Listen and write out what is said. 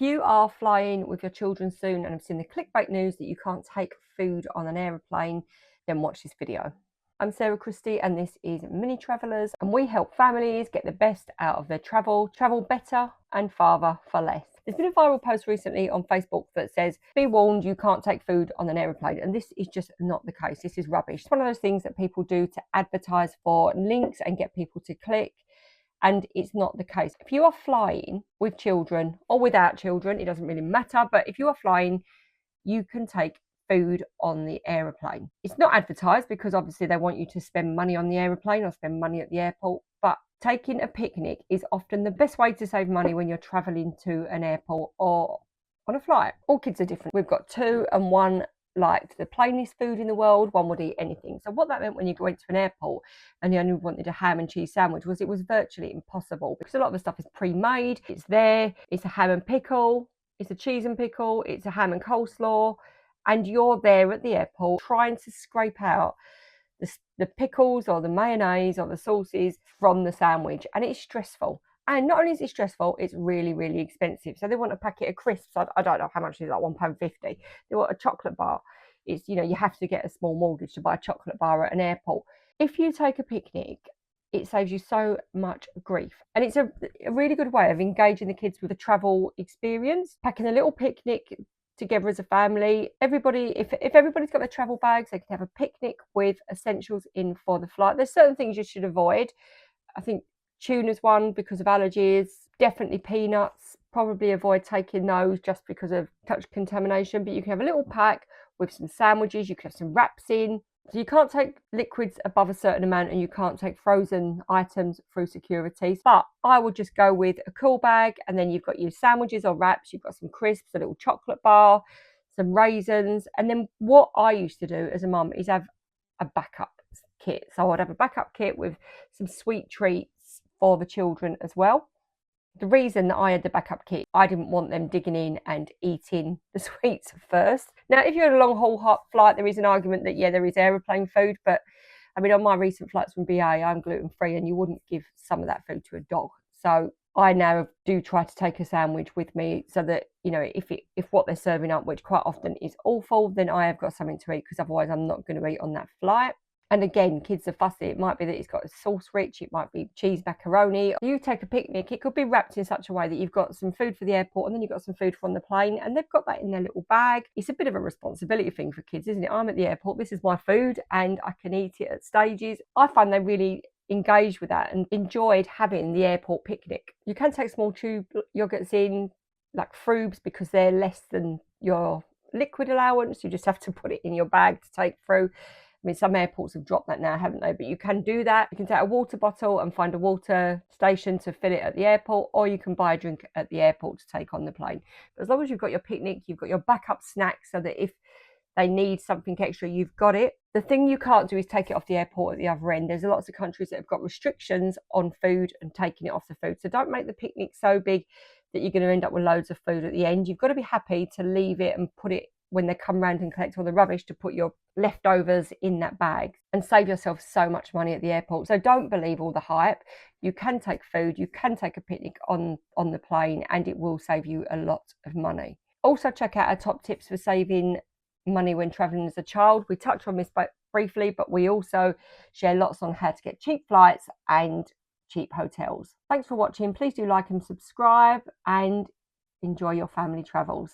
If you are flying with your children soon and have seen the clickbait news that you can't take food on an aeroplane, then watch this video. I'm Sarah Christie and this is Mini Travellers, and we help families get the best out of their travel better and farther for less. There's been a viral post recently on Facebook that says, be warned, you can't take food on an aeroplane. And this is just not the case. This is rubbish. It's one of those things that people do to advertise for links and get people to click. And it's not the case. If you are flying with children or without children, it doesn't really matter. But if you are flying, you can take food on the aeroplane. It's not advertised because obviously they want you to spend money on the aeroplane or spend money at the airport. But taking a picnic is often the best way to save money when you're traveling to an airport or on a flight. All kids are different. We've got two, and one liked the plainest food in the world, one would eat anything. So what that meant when you went to an airport and you only wanted a ham and cheese sandwich was it was virtually impossible, because a lot of the stuff is pre-made. It's there, it's a ham and pickle, it's a cheese and pickle, it's a ham and coleslaw, and you're there at the airport trying to scrape out the pickles or the mayonnaise or the sauces from the sandwich, and it's stressful. And not only is it stressful, it's really, really expensive. So they want a packet of crisps. I don't know how much it is, like £1.50. They want a chocolate bar. It's, you know, you have to get a small mortgage to buy a chocolate bar at an airport. If you take a picnic, it saves you so much grief. And it's a really good way of engaging the kids with the travel experience. Packing a little picnic together as a family. Everybody, if everybody's got their travel bags, they can have a picnic with essentials in for the flight. There's certain things you should avoid. I think tuna's one because of allergies. Definitely peanuts. Probably avoid taking those just because of touch contamination. But you can have a little pack with some sandwiches. You can have some wraps in. So you can't take liquids above a certain amount, and you can't take frozen items through security. But I would just go with a cool bag, and then you've got your sandwiches or wraps. You've got some crisps, a little chocolate bar, some raisins. And then what I used to do as a mum is have a backup kit. So I'd have a backup kit with some sweet treats for the children as well. The reason that I had the backup kit, I didn't want them digging in and eating the sweets first. Now, if you're on a long haul flight, there is an argument that, yeah, there is aeroplane food. But I mean, on my recent flights from BA, I'm gluten free, and you wouldn't give some of that food to a dog. So I now do try to take a sandwich with me so that, you know, if what they're serving up, which quite often is awful, then I have got something to eat, because otherwise I'm not going to eat on that flight. And again, kids are fussy. It might be that it's got sauce rich, it might be cheese macaroni. You take a picnic, it could be wrapped in such a way that you've got some food for the airport and then you've got some food from the plane, and they've got that in their little bag. It's a bit of a responsibility thing for kids, isn't it? I'm at the airport, this is my food, and I can eat it at stages. I find they really engaged with that and enjoyed having the airport picnic. You can take small tube yogurts in, like Frubes, because they're less than your liquid allowance. You just have to put it in your bag to take through. I mean, some airports have dropped that now, haven't they? But you can do that. You can take a water bottle and find a water station to fill it at the airport, or you can buy a drink at the airport to take on the plane. But as long as you've got your picnic, you've got your backup snacks, so that if they need something extra, you've got it. The thing you can't do is take it off the airport at the other end. There's lots of countries that have got restrictions on food and taking it off the food. So don't make the picnic so big that you're going to end up with loads of food at the end. You've got to be happy to leave it and put it, when they come round and collect all the rubbish, to put your leftovers in that bag and save yourself so much money at the airport. So don't believe all the hype. You can take food, you can take a picnic on the plane, and it will save you a lot of money. Also, check out our top tips for saving money when traveling as a child. We touched on this briefly, but we also share lots on how to get cheap flights and cheap hotels. Thanks for watching. Please do like and subscribe, and enjoy your family travels.